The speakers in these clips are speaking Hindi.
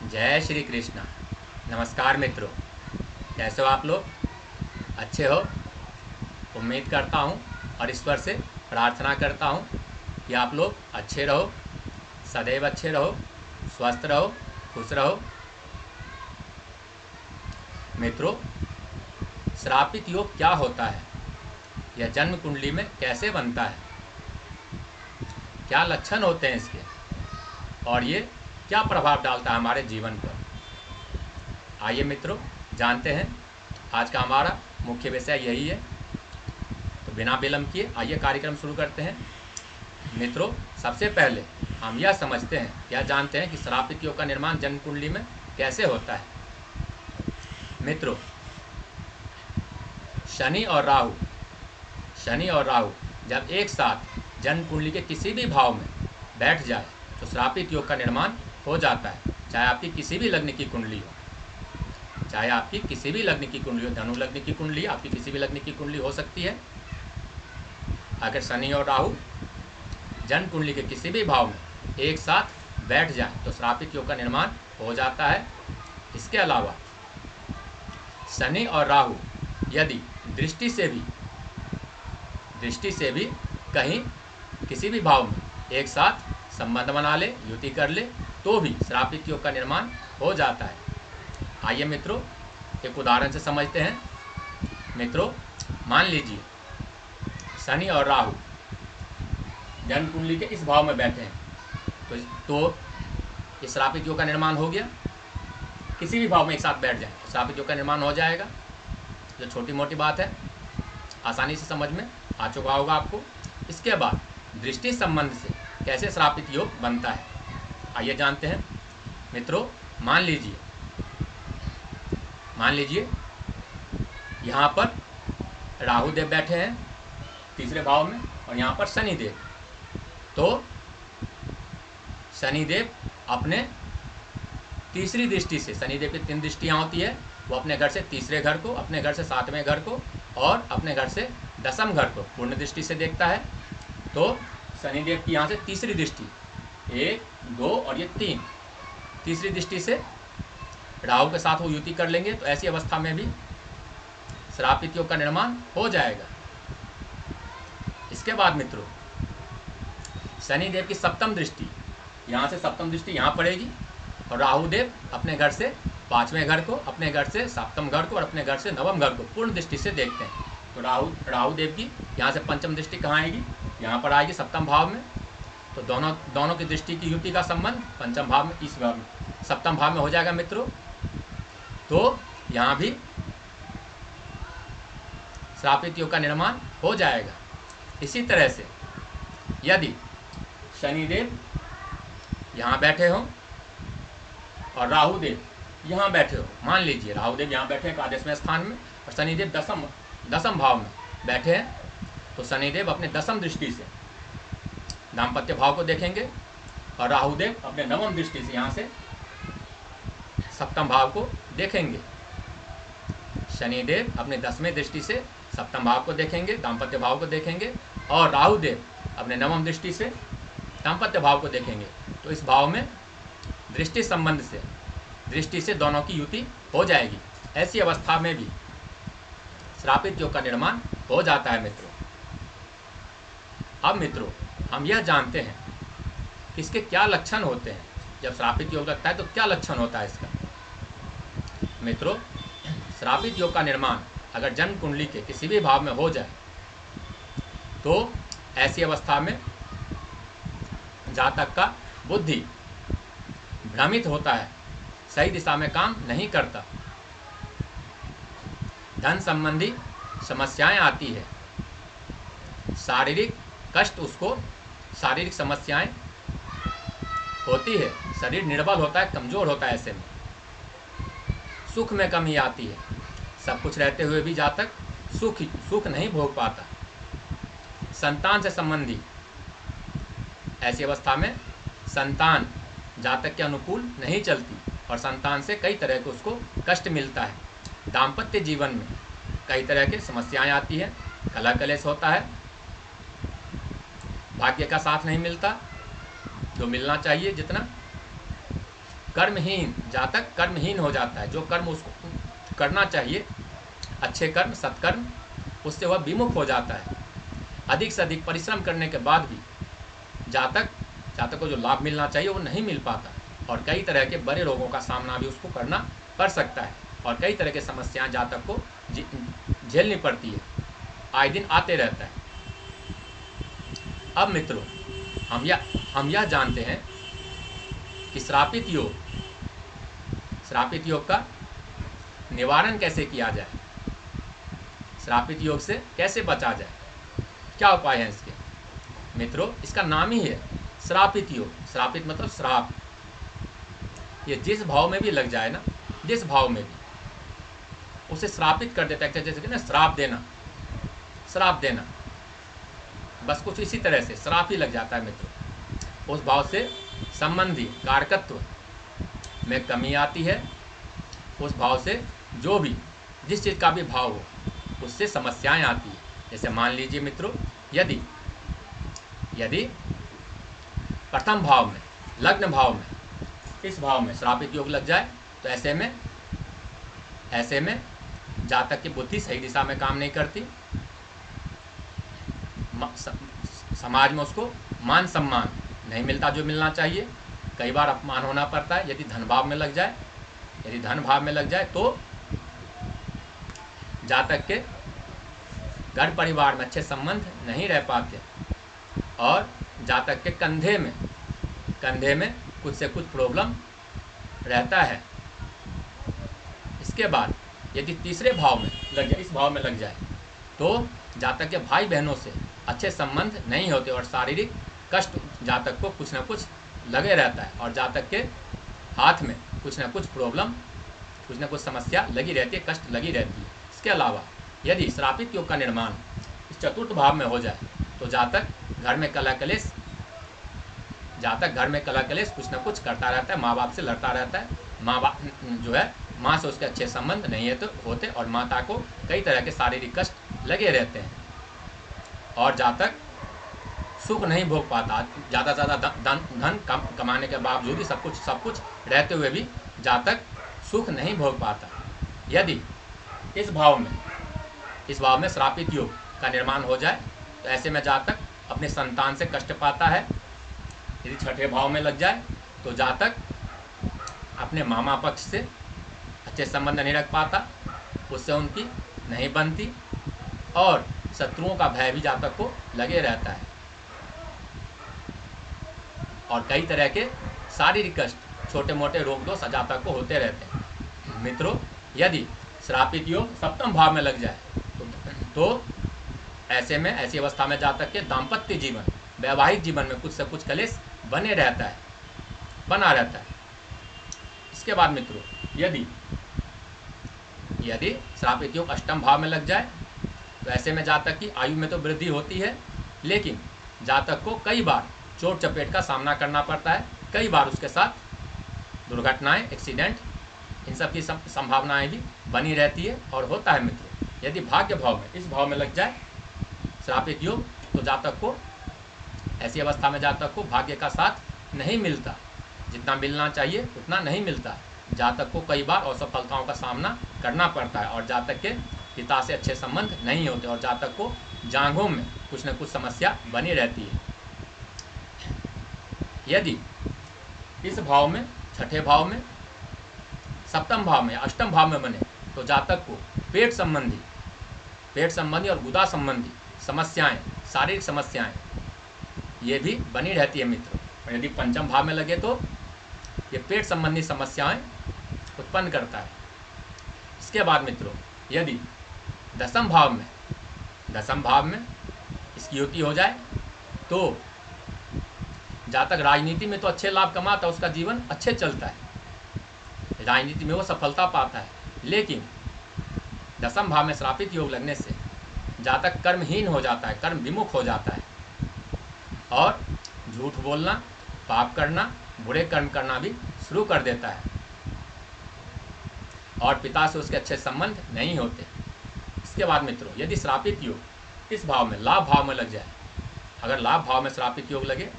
जय श्री कृष्णा। नमस्कार मित्रों, कैसे हो आप लोग? अच्छे हो? उम्मीद करता हूँ और ईश्वर से प्रार्थना करता हूँ कि आप लोग अच्छे रहो, सदैव अच्छे रहो, स्वस्थ रहो, खुश रहो। मित्रों, श्रापित योग क्या होता है? यह जन्म कुंडली में कैसे बनता है? क्या लक्षण होते हैं इसके और ये क्या प्रभाव डालता है हमारे जीवन पर? आइए मित्रों, जानते हैं। आज का हमारा मुख्य विषय यही है, तो बिना विलंब किए आइए कार्यक्रम शुरू करते हैं। मित्रों, सबसे पहले हम यह समझते हैं, यह जानते हैं कि श्रापित योग का निर्माण जन्म कुंडली में कैसे होता है। मित्रों, शनि और राहु जब एक साथ जन्म कुंडली के किसी भी भाव में बैठ जाए तो श्रापित योग का निर्माण हो जाता है। चाहे आपकी किसी भी लग्न की कुंडली हो, धनु लग्न की कुंडली, आपकी किसी भी लग्न की कुंडली हो सकती है। अगर शनि और राहु जन्म कुंडली के किसी भी भाव में एक साथ बैठ जाए तो श्रापित योग का निर्माण हो जाता है। इसके अलावा शनि और राहु यदि दृष्टि से भी कहीं किसी भी भाव में एक साथ संबंध बना ले, युति कर ले, तो भी श्रापित योग का निर्माण हो जाता है। आइए मित्रों, एक उदाहरण से समझते हैं। मित्रों, मान लीजिए शनि और राहु जन्म कुंडली के इस भाव में बैठे हैं, तो इस श्रापित योग का निर्माण हो गया। किसी भी भाव में एक साथ बैठ जाए तो श्रापित योग का निर्माण हो जाएगा। जो छोटी मोटी बात है, आसानी से समझ में आ चुका होगा आपको। इसके बाद दृष्टि संबंध से कैसे श्रापित योग बनता है, आइए जानते हैं। मित्रों, मान लीजिए यहाँ पर राहु देव बैठे हैं तीसरे भाव में और यहाँ पर शनि देव। तो शनिदेव अपने तीसरी दृष्टि से, शनिदेव की 3 दृष्टियाँ होती है, वो अपने घर से तीसरे घर को, अपने घर से 7वें घर को और अपने घर से 10म घर को पूर्ण दृष्टि से देखता है। तो शनिदेव की यहाँ से तीसरी दृष्टि 1, 2 और ये 3, तीसरी दृष्टि से राहु के साथ वो युति कर लेंगे, तो ऐसी अवस्था में भी श्रापित योग का निर्माण हो जाएगा। इसके बाद मित्रों, शनिदेव की 7म दृष्टि, यहाँ से 7म दृष्टि यहाँ पड़ेगी और राहु देव अपने घर से 5वें घर को, अपने घर से 7म घर को और अपने घर से 9म घर को पूर्ण दृष्टि से देखते हैं। तो राहु देव की यहाँ से 5म दृष्टि कहाँ आएगी? यहाँ पर आएगी 7म भाव में। तो दोनों की दृष्टि की युति का संबंध 5म भाव में, इस भाव में 7म भाव में हो जाएगा मित्रों। तो यहाँ भी श्रापित योग का निर्माण हो जाएगा। इसी तरह से यदि शनिदेव यहाँ बैठे हों और राहु देव यहाँ बैठे हो, मान लीजिए राहु देव यहाँ बैठे हैं 12वें स्थान में और शनिदेव 10म भाव में बैठे हैं, तो शनिदेव अपने 10म दृष्टि से दाम्पत्य भाव को देखेंगे और राहु देव अपने 9म दृष्टि से यहाँ से 7म भाव को देखेंगे। शनिदेव अपने 10वें दृष्टि से 7म भाव को देखेंगे, दाम्पत्य भाव को देखेंगे, और राहु देव अपने 9म दृष्टि से दाम्पत्य भाव को देखेंगे। तो इस भाव में दृष्टि संबंध से, दृष्टि से दोनों की युति हो जाएगी। ऐसी अवस्था में भी श्रापित योग का निर्माण हो जाता है मित्रों। अब मित्रों, हम यह जानते हैं कि इसके क्या लक्षण होते हैं। जब श्रापित योग लगता है तो क्या लक्षण होता है इसका? मित्रों, श्रापित योग का निर्माण अगर जन्म कुंडली के किसी भी भाव में हो जाए तो ऐसी अवस्था में जातक का बुद्धि भ्रमित होता है, सही दिशा में काम नहीं करता, धन संबंधी समस्याएं आती है, शारीरिक कष्ट, उसको शारीरिक समस्याएं होती है, शरीर निर्बल होता है, कमज़ोर होता है। ऐसे में सुख में कमी आती है, सब कुछ रहते हुए भी जातक सुख नहीं भोग पाता। संतान से संबंधी, ऐसी अवस्था में संतान जातक के अनुकूल नहीं चलती और संतान से कई तरह के उसको कष्ट मिलता है। दाम्पत्य जीवन में कई तरह की समस्याएं आती है, कलह कलेश होता है, भाग्य का साथ नहीं मिलता जो मिलना चाहिए जितना। कर्महीन, जातक कर्महीन हो जाता है। जो कर्म उसको करना चाहिए, अच्छे कर्म, सत्कर्म, उससे वह विमुख हो जाता है। अधिक से अधिक परिश्रम करने के बाद भी जातक को जो लाभ मिलना चाहिए वो नहीं मिल पाता, और कई तरह के बड़े रोगों का सामना भी उसको करना पड़ सकता है, और कई तरह की समस्याएं जातक को झेलनी पड़ती है, आए दिन आते रहता है। अब मित्रों, हम यह जानते हैं कि श्रापित योग का निवारण कैसे किया जाए, श्रापित योग से कैसे बचा जाए, क्या उपाय है इसके। मित्रों, इसका नाम ही है श्रापित योग। श्रापित मतलब श्राप। ये जिस भाव में भी लग जाए ना, जिस भाव में भी, उसे श्रापित कर देता है। जैसे कि ना श्राप देना, बस कुछ इसी तरह से श्राप ही लग जाता है मित्रों। उस भाव से संबंधी कारकत्व में कमी आती है। उस भाव से जो भी, जिस चीज़ का भी भाव हो, उससे समस्याएं आती है। जैसे मान लीजिए मित्रों, यदि प्रथम भाव में, लग्न भाव में, इस भाव में श्रापित योग लग जाए, तो ऐसे में जातक की बुद्धि सही दिशा में काम नहीं करती। समाज में उसको मान सम्मान नहीं मिलता जो मिलना चाहिए। कई बार अपमान होना पड़ता है। यदि धन भाव में लग जाए, तो जातक के घर परिवार में अच्छे संबंध नहीं रह पाते, और जातक के कंधे में कुछ से कुछ प्रॉब्लम रहता है। इसके बाद यदि तीसरे भाव में लग जाए, इस भाव में लग जाए, तो जातक के भाई बहनों से अच्छे संबंध नहीं होते, और शारीरिक कष्ट जातक को कुछ न कुछ लगे रहता है, और जातक के हाथ में कुछ न कुछ प्रॉब्लम, कुछ न कुछ समस्या लगी रहती है, कष्ट लगी रहती है। इसके अलावा यदि श्रापित योग का निर्माण इस चतुर्थ भाव में हो जाए, तो जातक घर में कलह कलेश कुछ न कुछ करता रहता है, माँ बाप से लड़ता रहता है। माँ से उसके अच्छे संबंध नहीं है तो होते, और माता को कई तरह के शारीरिक कष्ट लगे रहते हैं, और जातक सुख नहीं भोग पाता। ज़्यादा से ज़्यादा धन कमाने के बावजूद ही सब कुछ रहते हुए भी जातक सुख नहीं भोग पाता। यदि इस भाव में श्रापित योग का निर्माण हो जाए, तो ऐसे में जातक अपने संतान से कष्ट पाता है। यदि छठे भाव में लग जाए, तो जातक अपने मामा पक्ष से अच्छे संबंध नहीं रख पाता, उससे उनकी नहीं बनती, और शत्रुओं का भय भी जातक को लगे रहता है, और कई तरह के शारीरिक कष्ट, छोटे मोटे रोग दोष जातक को होते रहते हैं। मित्रों, यदि श्रापित योग सप्तम भाव में लग जाए, तो ऐसी अवस्था में जातक के दाम्पत्य जीवन, वैवाहिक जीवन में कुछ से कुछ कलेश बना रहता है। इसके बाद मित्रों, यदि श्रापित योग अष्टम भाव में लग जाए, तो ऐसे में जातक की आयु में तो वृद्धि होती है, लेकिन जातक को कई बार चोट चपेट का सामना करना पड़ता है। कई बार उसके साथ दुर्घटनाएं, एक्सीडेंट, इन सब की संभावनाएं भी बनी रहती है, और होता है मित्रों। यदि भाग्य भाव में, इस भाव में लग जाए श्रापित योग, तो जातक को, ऐसी अवस्था में जातक को भाग्य का साथ नहीं मिलता, जितना मिलना चाहिए उतना नहीं मिलता। जातक को कई बार असफलताओं का सामना करना पड़ता है, और जातक के पिता से अच्छे संबंध नहीं होते, और जातक को जांघों में कुछ न कुछ समस्या बनी रहती है। यदि इस भाव में, छठे भाव में, सप्तम भाव में, अष्टम भाव में बने, तो जातक को पेट संबंधी और गुदा संबंधी समस्याएं, शारीरिक समस्याएं, ये भी बनी रहती है मित्रों। और यदि पंचम भाव में लगे, तो ये पेट संबंधी समस्याएं उत्पन्न करता है। इसके बाद मित्रों, यदि दसम भाव में इसकी युति हो जाए, तो जातक राजनीति में तो अच्छे लाभ कमाता है, उसका जीवन अच्छे चलता है, राजनीति में वो सफलता पाता है, लेकिन दसम भाव में श्रापित योग लगने से जातक कर्महीन हो जाता है, कर्म विमुख हो जाता है, और झूठ बोलना, पाप करना, बुरे कर्म करना भी शुरू कर देता है, और पिता से उसके अच्छे संबंध नहीं होते। इसके बाद मित्रों, यदि श्रापित योग इस भाव में, लाभ भाव में लग जाए, अगर लाभ भाव में श्रापित योग लगे,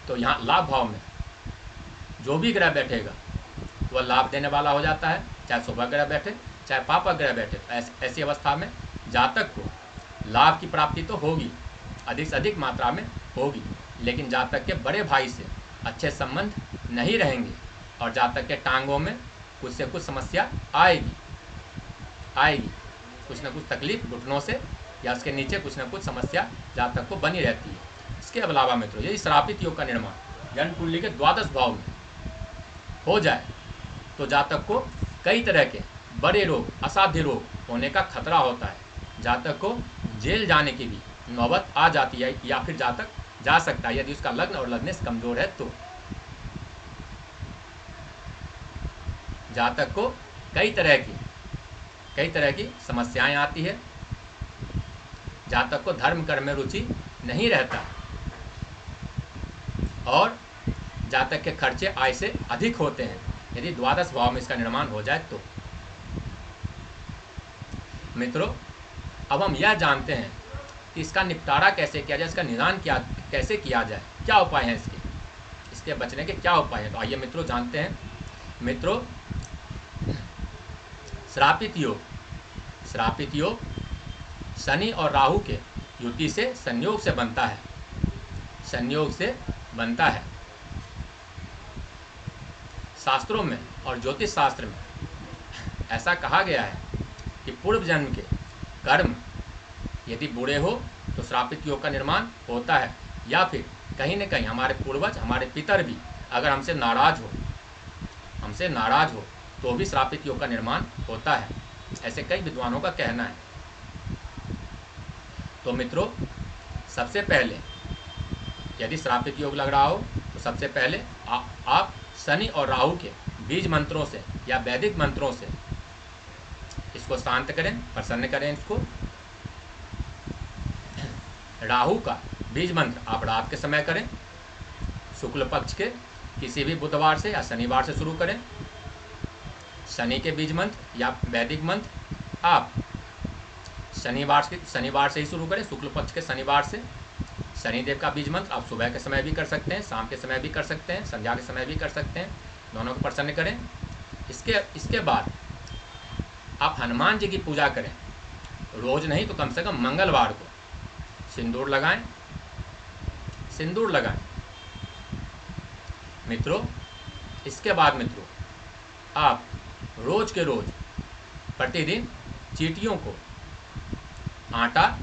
तो यहाँ लाभ भाव में जो भी ग्रह बैठेगा वह लाभ देने वाला हो जाता है, चाहे शुभ ग्रह बैठे चाहे पाप ग्रह बैठे। तो ऐसी अवस्था में जातक को लाभ की प्राप्ति तो होगी, अधिक से अधिक मात्रा में होगी, लेकिन जातक के बड़े भाई से अच्छे संबंध नहीं रहेंगे और जातक के टांगों में कुछ से कुछ समस्या आएगी, कुछ न कुछ तकलीफ घुटनों से या उसके नीचे कुछ न कुछ समस्या जातक को बनी रहती है। इसके अलावा मित्रों, यदि श्रापित योग का निर्माण जन्म कुंडली के द्वादश भाव में हो जाए तो जातक को कई तरह के बड़े रोग, असाध्य रोग होने का खतरा होता है। जातक को जेल जाने की भी नौबत आ जाती है या फिर जातक जा सकता है यदि उसका लग्न और लग्नेश कमजोर है तो। जातक को कई तरह की समस्याएं आती है। जातक को धर्म कर्म में रुचि नहीं रहता और जातक के खर्चे आय से अधिक होते हैं यदि द्वादश भाव में इसका निर्माण हो जाए तो। मित्रों, अब हम यह जानते हैं कि इसका निपटारा कैसे किया जाए, इसका निदान कैसे किया जाए, क्या उपाय हैं इसके बचने के क्या उपाय हैं। तो आइए मित्रों जानते हैं। मित्रों, श्रापित योग शनि और राहु के युति से संयोग से बनता है। शास्त्रों में और ज्योतिष शास्त्र में ऐसा कहा गया है कि पूर्व जन्म के कर्म यदि बुरे हो तो श्रापित योग का निर्माण होता है, या फिर कहीं न कहीं हमारे पूर्वज, हमारे पितर भी अगर हमसे नाराज हो तो भी श्रापित योग का निर्माण होता है। ऐसे कई विद्वानों का कहना है। तो मित्रों, सबसे पहले यदि श्रापित योग लग रहा हो तो सबसे पहले आप शनि और राहु के बीज मंत्रों से या वैदिक मंत्रों से इसको शांत करें, प्रसन्न करें इसको। राहु का बीज मंत्र आप रात के समय करें, शुक्ल पक्ष के किसी भी बुधवार से या शनिवार से शुरू करें। शनि के बीज मंत्र या वैदिक मंत्र आप शनिवार से ही शुरू करें, शुक्ल पक्ष के शनिवार से। शनिदेव का बीज मंत्र आप सुबह के समय भी कर सकते हैं, शाम के समय भी कर सकते हैं, संध्या के समय भी कर सकते हैं, दोनों को प्रसन्न करें। इसके बाद आप हनुमान जी की पूजा करें, रोज नहीं तो कम से कम मंगलवार को सिंदूर लगाएं मित्रों। इसके बाद मित्रों, आप रोज के रोज प्रतिदिन चींटियों को आटा,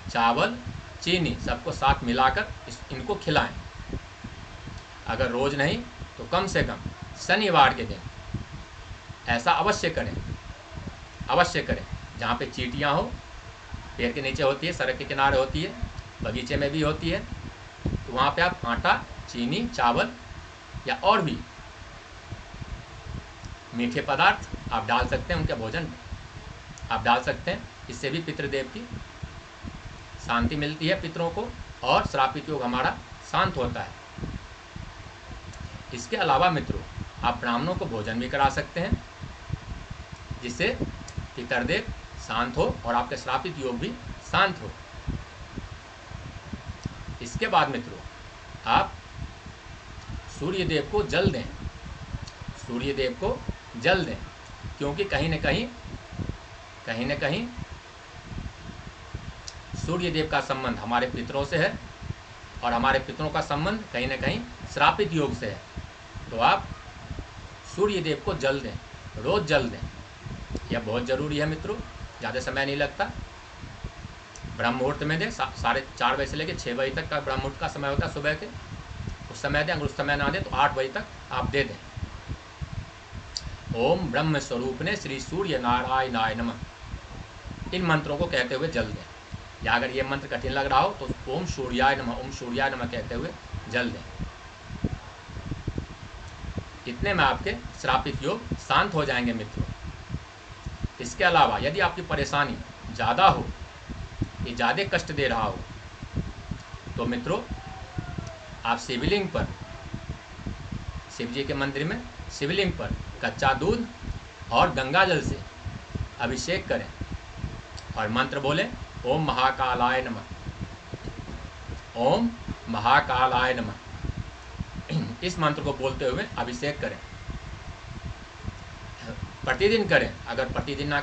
चावल, चीनी सबको साथ मिलाकर इनको खिलाएं। अगर रोज नहीं तो कम से कम शनिवार के दिन ऐसा अवश्य करें। जहाँ पे चींटियाँ हो, पेड़ के नीचे होती है, सड़क के किनारे होती है, बगीचे में भी होती है, तो वहाँ पे आप आटा, चीनी, चावल या और भी मीठे पदार्थ आप डाल सकते हैं, उनके भोजन आप डाल सकते हैं। इससे भी पितृदेव की शांति मिलती है पितरों को, और श्रापित योग हमारा शांत होता है। इसके अलावा मित्रों, आप ब्राह्मणों को भोजन भी करा सकते हैं, जिससे पितरदेव शांत हो और आपके श्रापित योग भी शांत हो। इसके बाद मित्रों, आप सूर्यदेव को जल दें, क्योंकि कहीं न कहीं सूर्यदेव का संबंध हमारे पितरों से है और हमारे पितरों का संबंध कहीं न कहीं श्रापित योग से है। तो आप सूर्यदेव को जल दें, रोज जल दें, यह बहुत ज़रूरी है मित्रों। ज़्यादा समय नहीं लगता। ब्रह्म मुहूर्त में दें, 4:30 बजे से लेकर 6 बजे तक का ब्रह्म मुहूर्त का समय होता है सुबह के, उस समय दें। अगर उस समय ना दें तो 8 बजे तक आप दे दें। ओम ब्रह्म स्वरूपने श्री सूर्य नारायणाय नमः, इन मंत्रों को कहते हुए जल दें। या अगर ये मंत्र कठिन लग रहा हो तो ओम सूर्याय नमः कहते हुए जल दें। इतने में आपके श्रापित योग शांत हो जाएंगे मित्रों। इसके अलावा यदि आपकी परेशानी ज़्यादा हो, ये ज़्यादा कष्ट दे रहा हो, तो मित्रों आप शिवलिंग पर, शिव जी के मंदिर में शिवलिंग पर कच्चा दूध और गंगा जल से अभिषेक करें और मंत्र बोलें, ओम महाकालाय नमः, ओम महाकालाय नमः। इस मंत्र को बोलते हुए अभिषेक करें। प्रतिदिन करें। अगर प्रतिदिन ना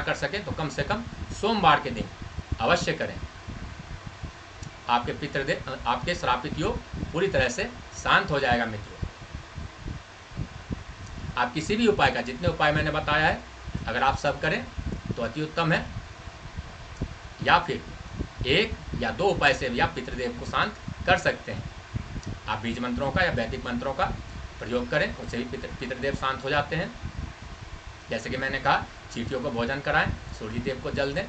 कर सके तो कम से कम सोमवार के दिन अवश्य करें। आपके श्रापित योग पूरी तरह से शांत हो जाएगा मित्रों। आप किसी भी उपाय का, जितने उपाय मैंने बताया है, अगर आप सब करें तो अति उत्तम है, या फिर 1 या 2 उपाय से भी आप पितृदेव को शांत कर सकते हैं। आप बीज मंत्रों का या वैदिक मंत्रों का प्रयोग करें, उससे भी पितृदेव शांत हो जाते हैं। जैसे कि मैंने कहा, चींटियों को भोजन कराएं, सूर्य देव को जल दें,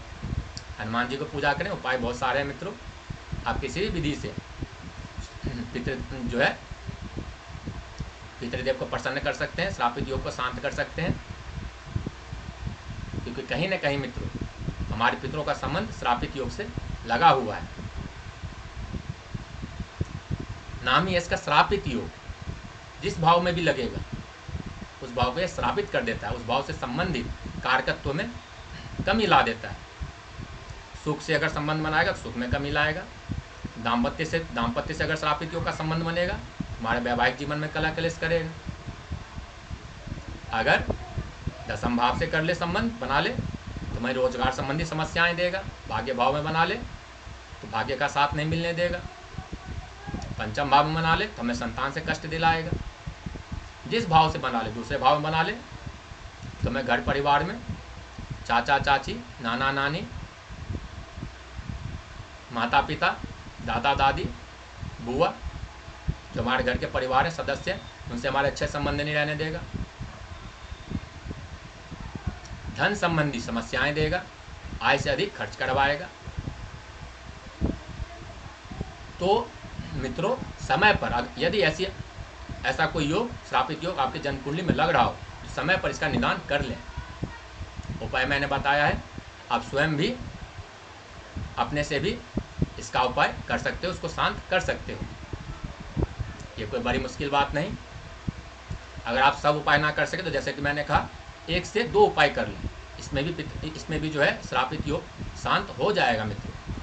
हनुमान जी को पूजा करें। उपाय बहुत सारे हैं मित्रों। आप किसी भी विधि से पितृदेव को प्रसन्न कर सकते हैं, श्रापित योग को शांत कर सकते हैं। क्योंकि कहीं न कहीं मित्रों, हमारे पितरों का संबंध श्रापित योग से लगा हुआ है। नाम ही इसका श्रापित योग। जिस भाव में भी लगेगा उस भाव को यह श्रापित कर देता है, उस भाव से संबंधित कारकत्व में कमी ला देता है। सुख से अगर संबंध बनाएगा तो सुख में कमी लाएगा। दाम्पत्य से अगर श्रापित योग का संबंध बनेगा, हमारे वैवाहिक जीवन में कलह कलेश करेगा। अगर दशम भाव से कर ले, संबंध बना ले, तो मैं रोजगार संबंधी समस्याएं देगा। भाग्य भाव में बना ले तो भाग्य का साथ नहीं मिलने देगा। पंचम भाव में बना ले तो हमें संतान से कष्ट दिलाएगा। जिस भाव से बना ले, दूसरे भाव में बना ले तो मैं घर परिवार में चाचा चाची, नाना नानी, माता पिता, दादा दादी, बुआ, जो हमारे घर के परिवार है सदस्य, उनसे हमारे अच्छे संबंध नहीं रहने देगा। धन संबंधी समस्याएं देगा, आय से अधिक खर्च करवाएगा। तो मित्रों, समय पर यदि ऐसा कोई योग, श्रापित योग आपके जन्म कुंडली में लग रहा हो, तो समय पर इसका निदान कर लें। उपाय मैंने बताया है, आप स्वयं भी अपने से भी इसका उपाय कर सकते हो, उसको शांत कर सकते हो। ये कोई बड़ी मुश्किल बात नहीं। अगर आप सब उपाय ना कर सके तो जैसे कि मैंने कहा, 1 से 2 उपाय कर लें। इसमें भी जो है श्रापित योग शांत हो जाएगा मित्रों।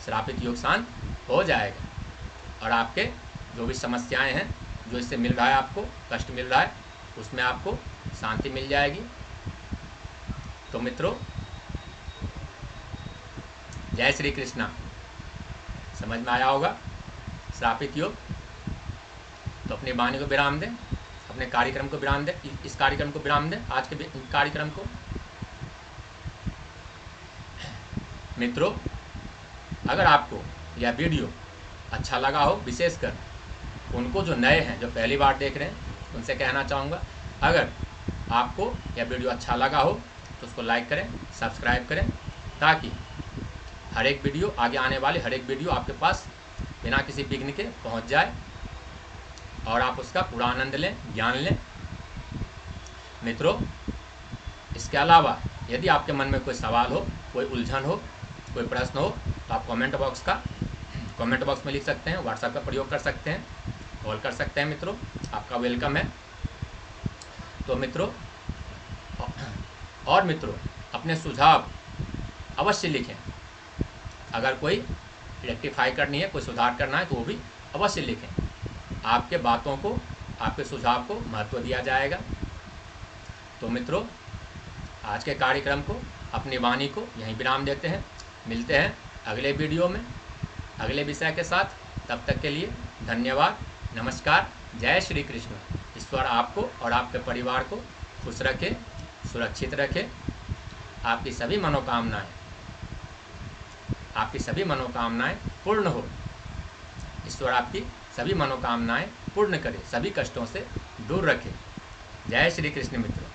श्रापित योग शांत हो जाएगा और आपके जो भी समस्याएं हैं, जो इससे मिल रहा है, आपको कष्ट मिल रहा है, उसमें आपको शांति मिल जाएगी। तो मित्रों, जय श्री कृष्णा। समझ में आया होगा श्रापित योग। तो अपनी वाणी को विराम दें, अपने कार्यक्रम को विराम दें, इस कार्यक्रम को विराम दें, आज के कार्यक्रम को। मित्रों, अगर आपको यह वीडियो अच्छा लगा हो, विशेषकर उनको जो नए हैं, जो पहली बार देख रहे हैं, उनसे कहना चाहूँगा, अगर आपको यह वीडियो अच्छा लगा हो तो उसको लाइक करें, सब्सक्राइब करें, ताकि हर एक वीडियो, आगे आने वाले हर एक वीडियो आपके पास बिना किसी विघ्न के पहुंच जाए और आप उसका पूरा आनंद लें, ज्ञान लें। मित्रों, इसके अलावा यदि आपके मन में कोई सवाल हो, कोई उलझन हो, कोई प्रश्न हो, तो आप कमेंट बॉक्स में लिख सकते हैं, व्हाट्सएप का प्रयोग कर सकते हैं, कॉल कर सकते हैं। मित्रों, आपका वेलकम है। तो मित्रों, और मित्रों, अपने सुझाव अवश्य लिखें। अगर कोई रेक्टिफाई करनी है, कोई सुधार करना है, तो वो भी अवश्य लिखें। आपके बातों को, आपके सुझाव को महत्व दिया जाएगा। तो मित्रों, आज के कार्यक्रम को, अपनी वाणी को यहीं विराम देते हैं। मिलते हैं अगले वीडियो में अगले विषय के साथ। तब तक के लिए धन्यवाद, नमस्कार, जय श्री कृष्ण। ईश्वर आपको और आपके परिवार को खुश रखे, सुरक्षित रखे। आपकी सभी मनोकामनाएं पूर्ण हो। ईश्वर आपकी सभी मनोकामनाएं पूर्ण करे, सभी कष्टों से दूर रखे। जय श्री कृष्ण मित्रों।